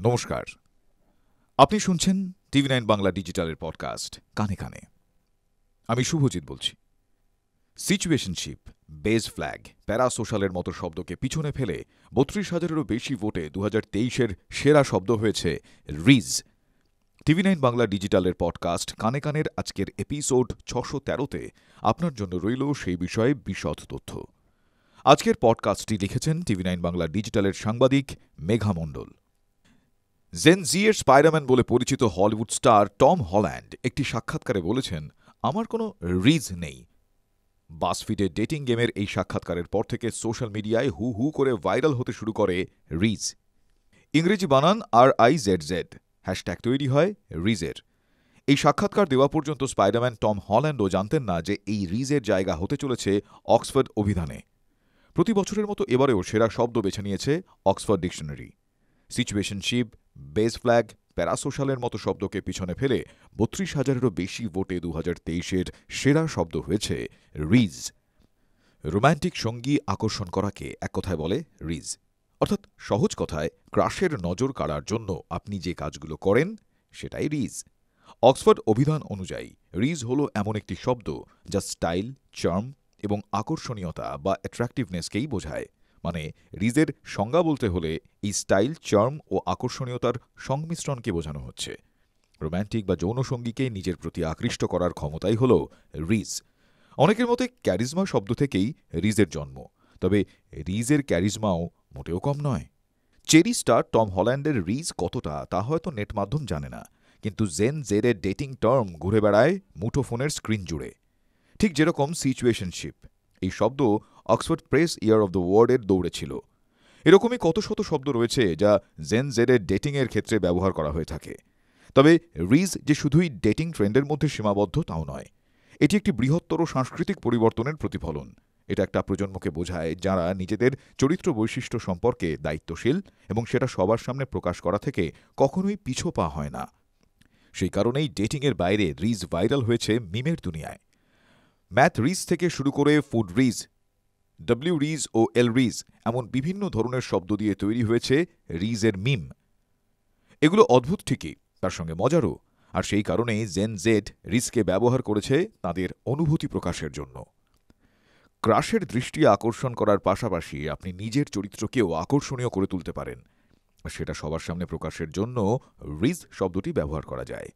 নমস্কার। আপনি শুনছেন টিভি9 বাংলা ডিজিটালের পডকাস্ট কানে কানে। আমি শুভজিৎ বলছি। সিচুয়েশনশিপ, বেজ ফ্ল্যাগ, প্যারাসোশ্যালের মতো শব্দকে পিছনে ফেলে ৩২,০০০-এরও বেশি ভোটে ২০২৩-এর সেরা শব্দ হয়েছে রিজ। টিভি9 বাংলা ডিজিটালের পডকাস্ট কানে কানের আজকের এপিসোড ৬১৩-তে আপনার জন্য রইল সেই বিষয়ে বিশদ তথ্য। আজকের পডকাস্টটি লিখেছেন টিভি9 বাংলা ডিজিটালের সাংবাদিক মেঘা মণ্ডল। জেন জি-এর স্পাইডারম্যান বলে পরিচিত হলিউড স্টার টম হল্যান্ড একটি সাক্ষাৎকারে বলেছেন, আমার কোনো রিজ নেই। বাসফিডের ডেটিং গেমের এই সাক্ষাৎকারের পর থেকে সোশ্যাল মিডিয়ায় হু হু করে ভাইরাল হতে শুরু করে রিজ। ইংরেজি বানান RIZZ, হ্যাশট্যাগ তৈরি হয় রিজের। এই সাক্ষাৎকার দেওয়া পর্যন্ত স্পাইডারম্যান টম হল্যান্ডও জানতেন না যে এই রিজের জায়গা হতে চলেছে অক্সফোর্ড অভিধানে। প্রতি বছরের মতো এবারেও সেরা শব্দ বেছে নিয়েছে Oxford dictionary. Situationship, beige flag, প্যারাসোশ্যালের মতো শব্দকে পিছনে ফেলে ৩২,০০০-এরও বেশি ভোটে ২০২৩-এর সেরা শব্দ হয়েছে রিজ। রোম্যান্টিক সঙ্গী আকর্ষণ করাকে এক কথায় বলে রিজ। অর্থাৎ সহজ কথায় ক্রাশের নজর কাড়ার জন্য আপনি যে কাজগুলো করেন সেটাই রিজ। অক্সফোর্ড অভিধান অনুযায়ী রিজ হলো এমন একটি শব্দ যা স্টাইল, চার্ম এবং আকর্ষণীয়তা বা অ্যাট্রাক্টিভনেসকেই বোঝায়। মানে রিজের সংজ্ঞা বলতে হলে এই স্টাইল, চার্ম ও আকর্ষণীয়তার সংমিশ্রণকে বোঝানো হচ্ছে। রোম্যান্টিক বা যৌনসঙ্গীকে নিজের প্রতি আকৃষ্ট করার ক্ষমতাই হল রিজ। অনেকের মতে ক্যারিজমা শব্দ থেকেই রিজের জন্ম, তবে রিজের ক্যারিজমাও মোটেও কম নয়। চেরি স্টার টম হল্যান্ডের রিজ কতটা তা হয়তো নেট মাধ্যম জানে না, কিন্তু জেন জেডের ডেটিং টার্ম ঘুরে বেড়ায় মুঠোফোনের স্ক্রিন জুড়ে। ঠিক যেরকম সিচুয়েশনশিপ, এই শব্দ Oxford press year of the ওয়ার্ডের দৌড়ে ছিল। এরকমই কত শত শব্দ রয়েছে যা জেন জেডের ডেটিংয়ের ক্ষেত্রে ব্যবহার করা হয়ে থাকে। তবে রিজ যে শুধুই ডেটিং ট্রেন্ডের মধ্যে সীমাবদ্ধ তাও নয়, এটি একটি বৃহত্তর সাংস্কৃতিক পরিবর্তনের প্রতিফলন। এটা একটা প্রজন্মকে বোঝায় যারা নিজেদের চরিত্র বৈশিষ্ট্য সম্পর্কে দায়িত্বশীল এবং সেটা সবার সামনে প্রকাশ করা থেকে কখনোই পিছু পা হয় না। সেই কারণেই ডেটিংয়ের বাইরে রিজ ভাইরাল হয়েছে মিমের দুনিয়ায়। ম্যাথ রিজ থেকে শুরু করে ফুড রিজ, ডব্লিউ রিজ ও এল রিজ এমন বিভিন্ন ধরনের শব্দ দিয়ে তৈরি হয়েছে রিজের মিম। এগুলো অদ্ভুত ঠিকই, তার সঙ্গে মজারও, আর সেই কারণেই জেন জেড রিজকে ব্যবহার করেছে তাদের অনুভূতি প্রকাশের জন্য। ক্রাশের দৃষ্টি আকর্ষণ করার পাশাপাশি আপনি নিজের চরিত্রকেও আকর্ষণীয় করে তুলতে পারেন। সেটা সবার সামনে প্রকাশের জন্য রিজ শব্দটি ব্যবহার করা যায়।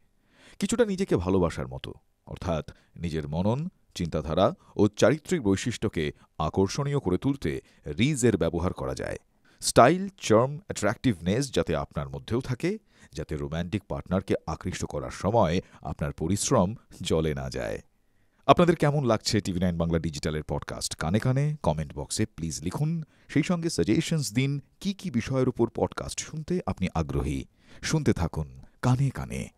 কিছুটা নিজেকে ভালোবাসার মতো, অর্থাৎ নিজের মনন, চিন্তাধারা ও চারিত্রিক বৈশিষ্ট্যকে আকর্ষণীয় করে তুলতে রিজের ব্যবহার করা যায়। স্টাইল, চার্ম, অ্যাট্রাক্টিভনেস যাতে আপনার মধ্যেও থাকে, যাতে রোম্যান্টিক পার্টনারকে আকৃষ্ট করার সময় আপনার পরিশ্রম জলে না যায়। আপনাদের কেমন লাগছে টিভি9 বাংলা ডিজিটালের পডকাস্ট কানে কানে? কমেন্ট বক্সে প্লিজ লিখুন। সেই সঙ্গে সাজেশনস দিন কি কি বিষয়ের উপর পডকাস্ট শুনতে আপনি আগ্রহী। শুনতে থাকুন কানে কানে।